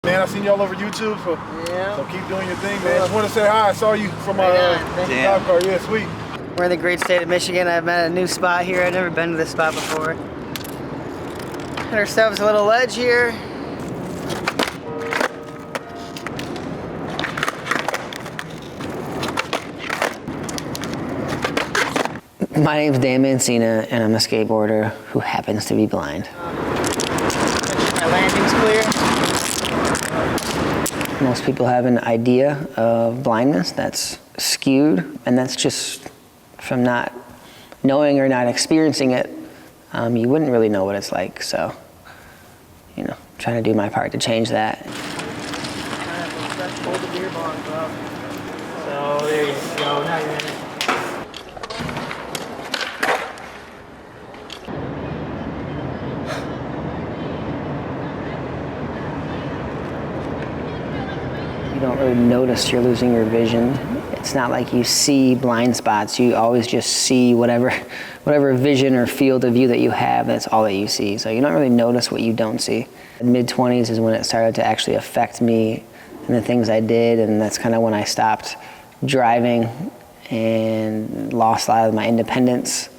Man, I seen you all over YouTube, so keep doing your thing, man. Just want to say hi. I saw you from my dog car. Yeah, sweet. We're in the great state of Michigan. I've met a new spot here. I've never been to this spot before. Got ourselves a little ledge here. My name's Dan Mancina, and I'm a skateboarder who happens to be blind. My landing's clear. Most people have an idea of blindness that's skewed, and that's just from not knowing or not experiencing it. You wouldn't really know what it's like, so, you know, trying to do my part to change that. Hold the beer bong, bro. So there you go, now you're in it. You don't really notice you're losing your vision. It's not like you see blind spots. You always just see whatever vision or field of view that you have, that's all that you see. So you don't really notice what you don't see. Mid-20s is when it started to actually affect me and the things I did, and that's kind of when I stopped driving and lost a lot of my independence.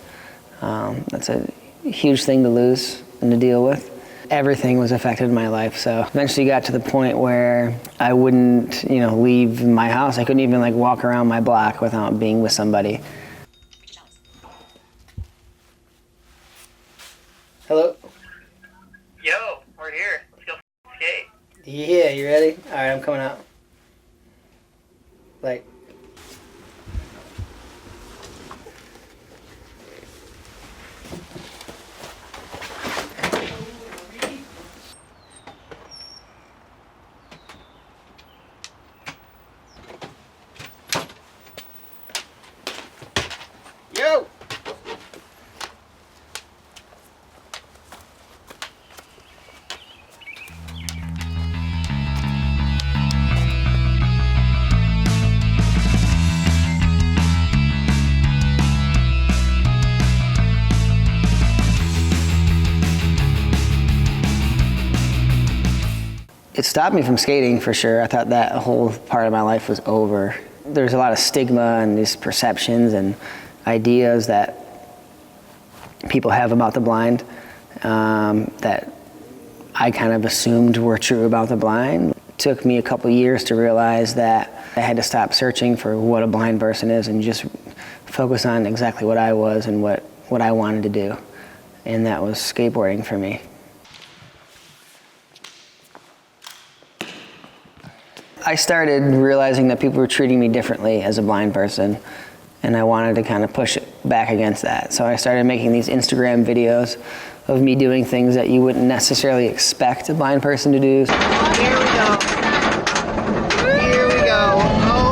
That's a huge thing to lose and to deal with. Everything was affected in my life, so eventually got to the point where I wouldn't, you know, leave my house. I couldn't even like walk around my block without being with somebody. Hello? Yo, we're here. Let's go skate. Yeah, you ready? All right, I'm coming out. Like. Yo! It stopped me from skating for sure. I thought that whole part of my life was over. There's a lot of stigma and these perceptions and ideas that people have about the blind that I kind of assumed were true about the blind. It took me a couple years to realize that I had to stop searching for what a blind person is and just focus on exactly what I was and what I wanted to do. And that was skateboarding for me. I started realizing that people were treating me differently as a blind person, and I wanted to kind of push it back against that. So I started making these Instagram videos of me doing things that you wouldn't necessarily expect a blind person to do. Here we go. Here we go. Oh.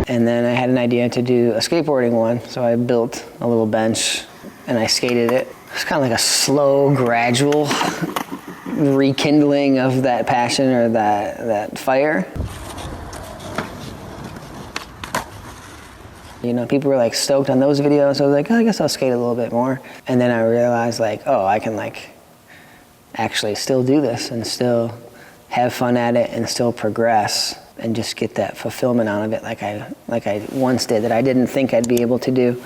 And then I had an idea to do a skateboarding one, so I built a little bench and I skated it. It's kind of like a slow, gradual rekindling of that passion or that fire. You know, people were like stoked on those videos, so I was like, oh, I guess I'll skate a little bit more. And then I realized like, oh, I can like actually still do this and still have fun at it and still progress and just get that fulfillment out of it like I once did that I didn't think I'd be able to do.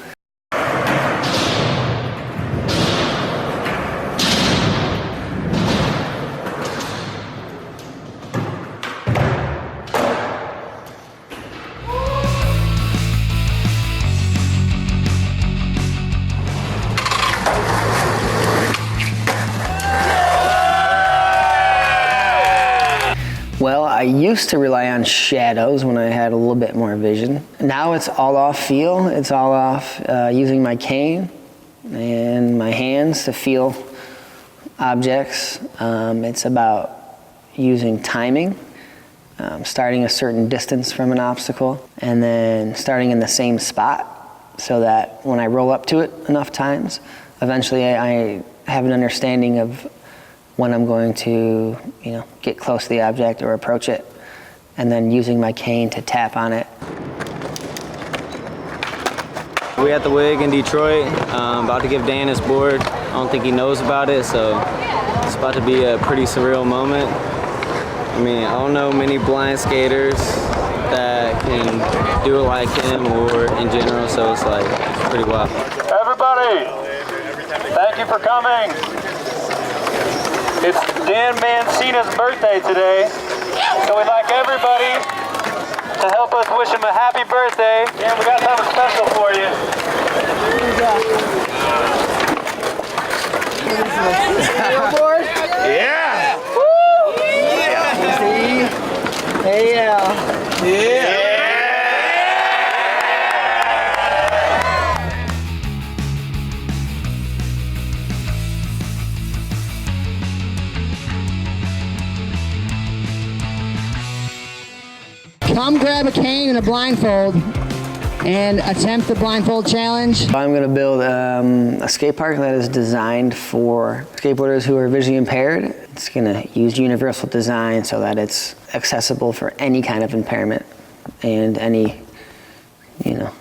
Well, I used to rely on shadows when I had a little bit more vision. Now it's all off feel. It's all off using my cane and my hands to feel objects. It's about using timing, starting a certain distance from an obstacle, and then starting in the same spot so that when I roll up to it enough times, eventually I have an understanding of when I'm going to, get close to the object or approach it, and then using my cane to tap on it. We at the Wig in Detroit, about to give Dan his board. I don't think he knows about it, so it's about to be a pretty surreal moment. I mean, I don't know many blind skaters that can do it like him or in general, so it's pretty wild. Everybody, thank you for coming. It's Dan Mancina's birthday today, so we'd like everybody to help us wish him a happy birthday. And we got something special for you. Skateboard? Yeah! Woo! Yeah. Yeah! Come grab a cane and a blindfold and attempt the blindfold challenge. I'm going to build a skate park that is designed for skateboarders who are visually impaired. It's going to use universal design so that it's accessible for any kind of impairment and any,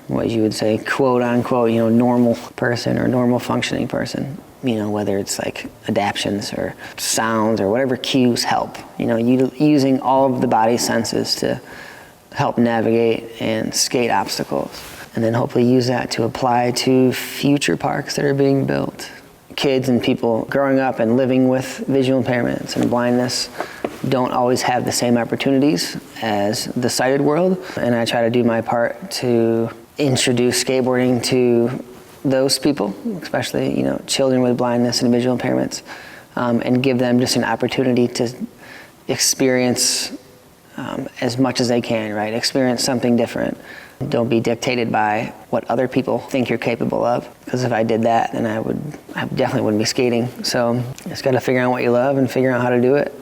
what you would say, quote unquote, normal person or normal functioning person. Whether it's like adaptions or sounds or whatever cues help. Using all of the body senses to help navigate and skate obstacles, and then hopefully use that to apply to future parks that are being built. Kids and people growing up and living with visual impairments and blindness don't always have the same opportunities as the sighted world, and I try to do my part to introduce skateboarding to those people, especially children with blindness and visual impairments, and give them just an opportunity to experience as much as they can, right? Experience something different. Don't be dictated by what other people think you're capable of, because if I did that, then I definitely wouldn't be skating. So just got to figure out what you love and figure out how to do it.